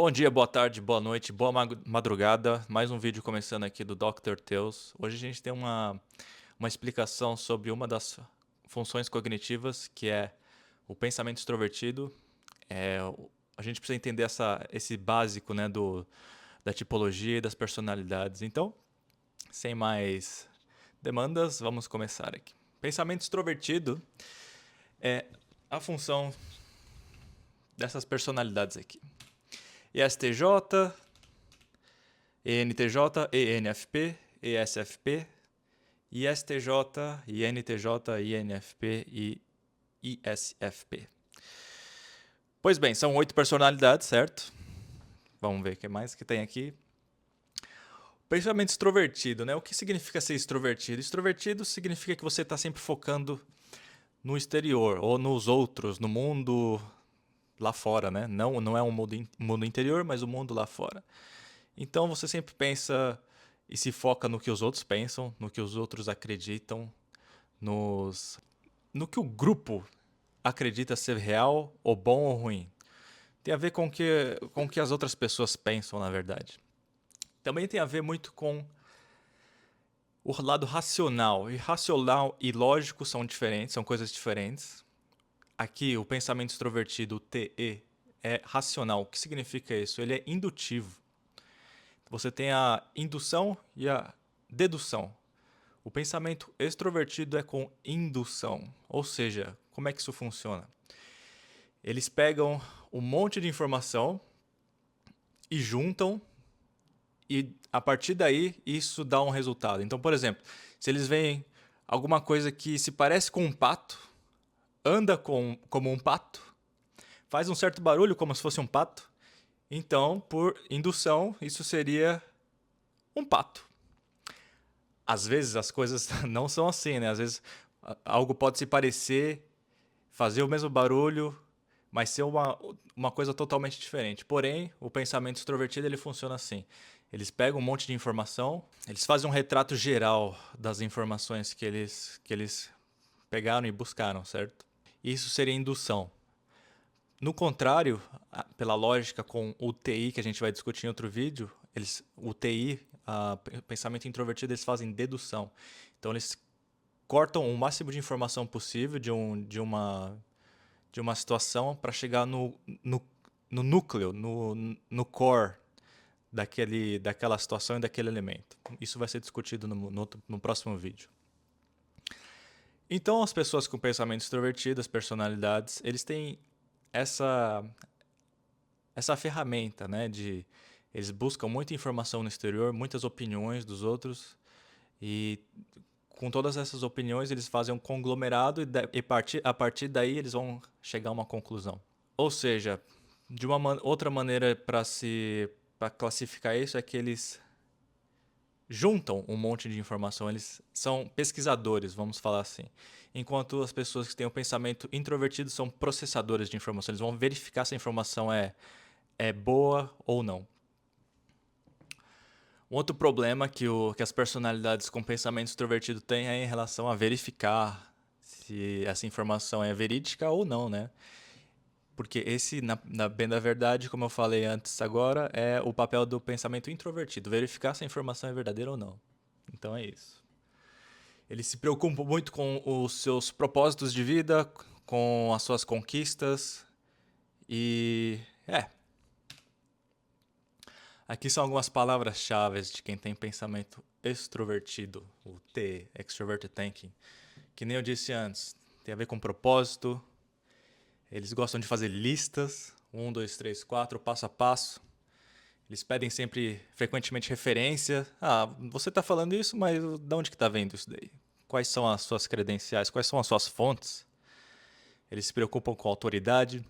Bom dia, boa tarde, boa noite, boa madrugada. Mais um vídeo começando aqui do Dr. Teus. Hoje a gente tem uma explicação sobre uma das funções cognitivas, que é o pensamento extrovertido. A gente precisa entender esse básico, né, da tipologia e das personalidades. Então, sem mais demandas, vamos começar aqui. Pensamento extrovertido é a função dessas personalidades aqui. ISTJ, ENTJ, ENFP, ESFP, ISTJ, INTJ, INFP e ISFP. Pois bem, são 8 personalidades, certo? Vamos ver o que mais que tem aqui. Pensamento extrovertido, né? O que significa ser extrovertido? Extrovertido significa que você está sempre focando no exterior, ou nos outros, no mundo lá fora, né? Não é um mundo interior, mas o mundo lá fora. Então você sempre pensa e se foca no que os outros pensam, no que os outros acreditam, no que o grupo acredita ser real, ou bom ou ruim. Tem a ver com o que as outras pessoas pensam, na verdade. Também tem a ver muito com o lado racional. E racional e lógico são diferentes, são coisas diferentes. Aqui, o pensamento extrovertido, o TE, é racional. O que significa isso? Ele é indutivo. Você tem a indução e a dedução. O pensamento extrovertido é com indução, ou seja, como é que isso funciona? Eles pegam um monte de informação e juntam, e a partir daí isso dá um resultado. Então, por exemplo, se eles veem alguma coisa que se parece com um pato, anda como um pato, faz um certo barulho como se fosse um pato, então, por indução, isso seria um pato. Às vezes as coisas não são assim, né? Às vezes algo pode se parecer, fazer o mesmo barulho, mas ser uma coisa totalmente diferente. Porém, o pensamento extrovertido ele funciona assim. Eles pegam um monte de informação, eles fazem um retrato geral das informações que eles pegaram e buscaram, certo? Isso seria indução. No contrário, pela lógica com o TI que a gente vai discutir em outro vídeo, o TI, pensamento introvertido, eles fazem dedução. Então eles cortam o máximo de informação possível de uma situação para chegar no núcleo, no core daquela situação e daquele elemento. Isso vai ser discutido no próximo vídeo. Então, as pessoas com pensamento extrovertido, as personalidades, eles têm essa, essa ferramenta, né, eles buscam muita informação no exterior, muitas opiniões dos outros, e com todas essas opiniões eles fazem um conglomerado a partir daí eles vão chegar a uma conclusão. Ou seja, de uma outra maneira para classificar isso é que eles juntam um monte de informação, eles são pesquisadores, vamos falar assim. Enquanto as pessoas que têm o pensamento introvertido são processadores de informação, eles vão verificar se a informação é boa ou não. Um outro problema que as personalidades com pensamento extrovertido têm é em relação a verificar se essa informação é verídica ou não, né? Porque esse, bem da verdade, como eu falei antes agora, é o papel do pensamento introvertido, verificar se a informação é verdadeira ou não. Então é isso. Ele se preocupa muito com os seus propósitos de vida, com as suas conquistas e... Aqui são algumas palavras-chave de quem tem pensamento extrovertido, o T, Extroverted Thinking, que nem eu disse antes, tem a ver com propósito, eles gostam de fazer listas, 1, 2, 3, 4, passo a passo, eles pedem sempre, frequentemente, referência. Ah, você está falando isso, mas de onde que está vendo isso daí? Quais são as suas credenciais? Quais são as suas fontes? Eles se preocupam com autoridade,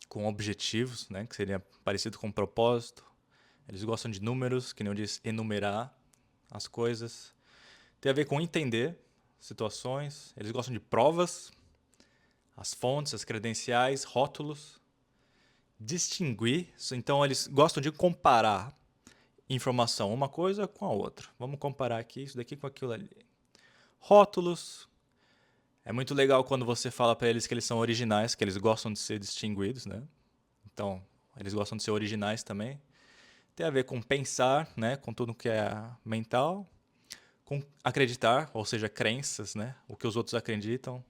com objetivos, né, que seria parecido com propósito. Eles gostam de números, que nem eu disse, enumerar as coisas. Tem a ver com entender situações. Eles gostam de provas, as fontes, as credenciais, rótulos. Distinguir. Então, eles gostam de comparar informação, uma coisa com a outra. Vamos comparar aqui isso daqui com aquilo ali. Rótulos. É muito legal quando você fala para eles que eles são originais, que eles gostam de ser distinguidos, né? Então, eles gostam de ser originais também. Tem a ver com pensar, né, com tudo que é mental, com acreditar, ou seja, crenças, né, o que os outros acreditam,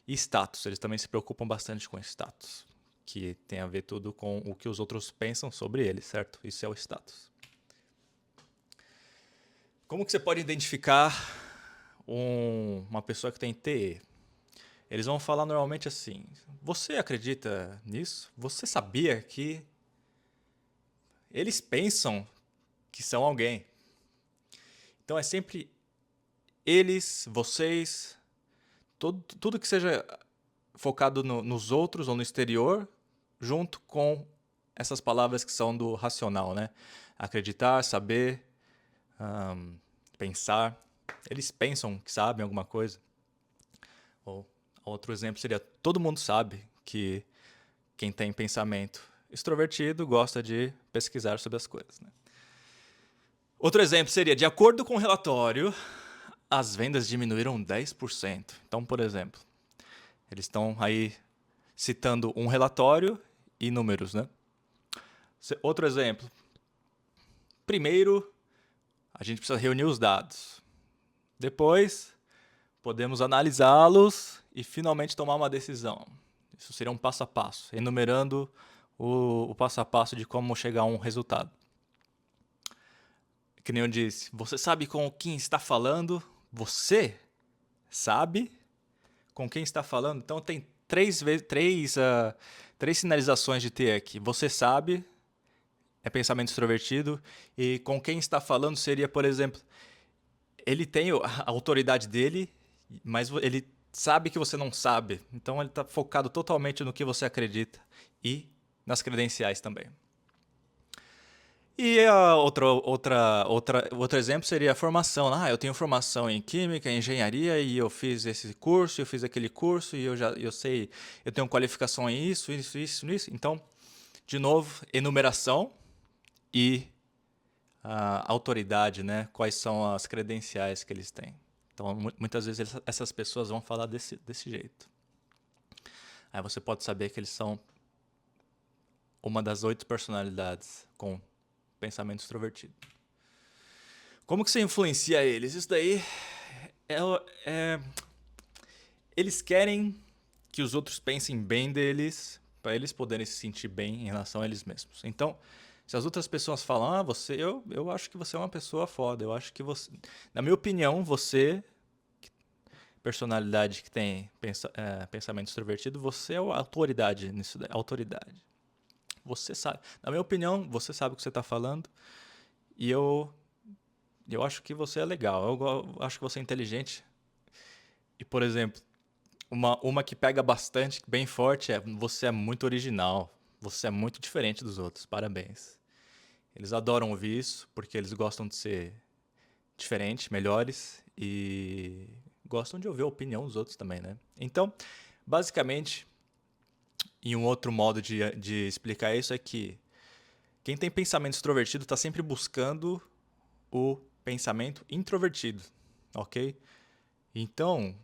e status. Eles também se preocupam bastante com status, que tem a ver tudo com o que os outros pensam sobre eles, certo? Isso é o status. Como que você pode identificar uma pessoa que tem TE? Eles vão falar normalmente assim: você acredita nisso? Você sabia que eles pensam que são alguém? Então é sempre eles, vocês, tudo que seja focado nos outros ou no exterior, junto com essas palavras que são do racional, né? Acreditar, saber, pensar. Eles pensam que sabem alguma coisa. Ou outro exemplo seria: todo mundo sabe que quem tem pensamento extrovertido gosta de pesquisar sobre as coisas, né? Outro exemplo seria: de acordo com o relatório, as vendas diminuíram 10%. Então, por exemplo, eles estão aí citando um relatório e números, né? Outro exemplo. Primeiro, a gente precisa reunir os dados. Depois, podemos analisá-los e finalmente tomar uma decisão. Isso seria um passo a passo, enumerando o passo a passo de como chegar a um resultado. Que nem eu disse, você sabe com quem está falando? Você sabe com quem está falando? Então tem três sinalizações de T aqui. Você sabe, é pensamento extrovertido, e com quem está falando seria, por exemplo, ele tem a autoridade dele, mas ele sabe que você não sabe. Então ele está focado totalmente no que você acredita e nas credenciais também. E outro exemplo seria a formação. Eu tenho formação em química, em engenharia, e eu fiz esse curso, eu fiz aquele curso, e eu sei, eu tenho qualificação em isso. Então, de novo, enumeração e autoridade, né? Quais são as credenciais que eles têm. Então, muitas vezes essas pessoas vão falar desse jeito. Aí você pode saber que eles são uma das 8 personalidades com pensamento extrovertido. Como que você influencia eles? Isso daí eles querem que os outros pensem bem deles para eles poderem se sentir bem em relação a eles mesmos. Então, se as outras pessoas falam, eu acho que você é uma pessoa foda, eu acho que você, na minha opinião, você, personalidade que tem pensamento extrovertido, você é a autoridade nisso daí, autoridade. Você sabe, na minha opinião, você sabe o que você está falando, e eu acho que você é legal, eu acho que você é inteligente. E, por exemplo, uma que pega bastante, bem forte, é: você é muito original, você é muito diferente dos outros, parabéns. Eles adoram ouvir isso, porque eles gostam de ser diferentes, melhores, e gostam de ouvir a opinião dos outros também, né? Então, basicamente, e um outro modo de explicar isso é que quem tem pensamento extrovertido está sempre buscando o pensamento introvertido, ok? Então,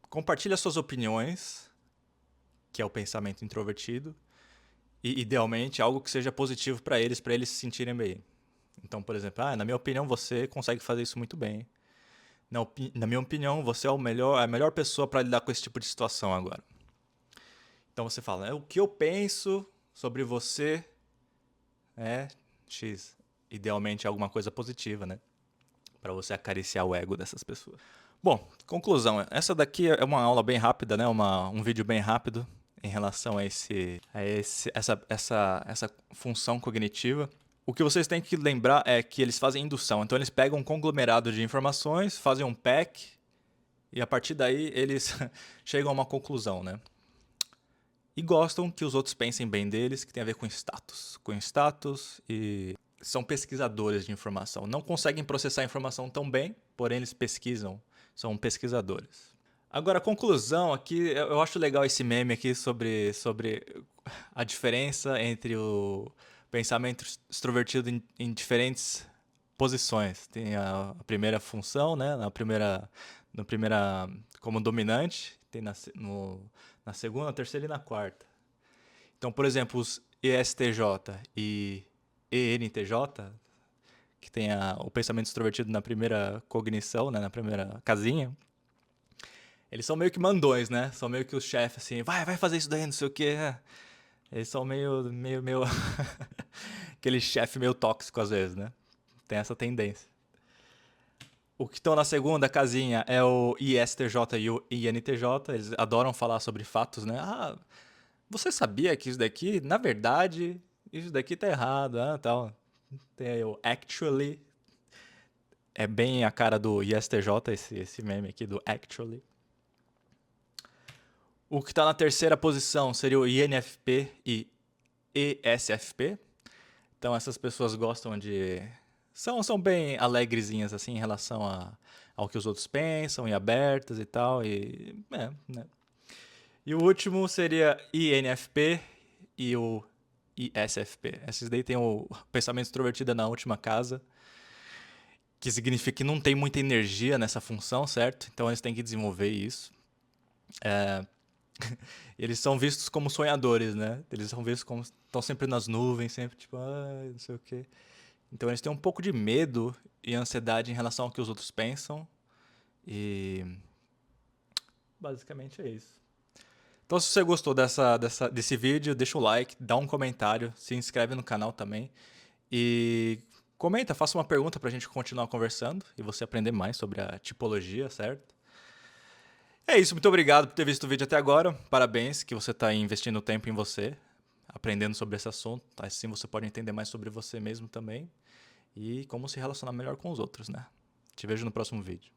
compartilhe as suas opiniões, que é o pensamento introvertido, e idealmente algo que seja positivo para eles se sentirem bem. Então, por exemplo, na minha opinião, você consegue fazer isso muito bem. Na minha opinião, você é a melhor pessoa para lidar com esse tipo de situação agora. Então você fala: o que eu penso sobre você é X. Idealmente alguma coisa positiva, né? Para você acariciar o ego dessas pessoas. Bom, conclusão. Essa daqui é uma aula bem rápida, né? Um vídeo bem rápido em relação a essa função cognitiva. O que vocês têm que lembrar é que eles fazem indução. Então eles pegam um conglomerado de informações, fazem um pack, e a partir daí eles chegam a uma conclusão, né? E gostam que os outros pensem bem deles, que tem a ver com status. Com status, e são pesquisadores de informação. Não conseguem processar a informação tão bem, porém eles pesquisam, são pesquisadores. Agora, a conclusão aqui, eu acho legal esse meme aqui sobre a diferença entre o pensamento extrovertido em diferentes posições. Tem a primeira função, né? Na primeira como dominante, tem na segunda, na terceira e na quarta. Então, por exemplo, ESTJ e ENTJ, que tem o pensamento extrovertido na primeira cognição, né, na primeira casinha, eles são meio que mandões, né? São meio que os chefes, assim, vai fazer isso daí, não sei o quê. Eles são meio aquele chefe meio tóxico às vezes, né? Tem essa tendência. O que estão na segunda casinha é o ISTJ e o INTJ. Eles adoram falar sobre fatos, né? Ah, você sabia que isso daqui, na verdade, isso daqui tá errado, tal. Tem aí o actually. É bem a cara do ISTJ, esse meme aqui do actually. O que tá na terceira posição seria o INFP e ESFP. Então essas pessoas gostam de... São bem alegrezinhas, assim, em relação ao que os outros pensam, e abertas e tal, né? E o último seria INFP e o ISFP. Esses daí tem o pensamento extrovertido na última casa, que significa que não tem muita energia nessa função, certo? Então eles têm que desenvolver isso. Eles são vistos como sonhadores, né? Eles são vistos como... Estão sempre nas nuvens, sempre tipo, não sei o quê. Então eles têm um pouco de medo e ansiedade em relação ao que os outros pensam. E basicamente é isso. Então se você gostou desse vídeo, deixa o like, dá um comentário, se inscreve no canal também. E comenta, faça uma pergunta pra gente continuar conversando e você aprender mais sobre a tipologia, certo? É isso, muito obrigado por ter visto o vídeo até agora. Parabéns que você está investindo tempo em você, aprendendo sobre esse assunto. Assim você pode entender mais sobre você mesmo também e como se relacionar melhor com os outros, né? Te vejo no próximo vídeo.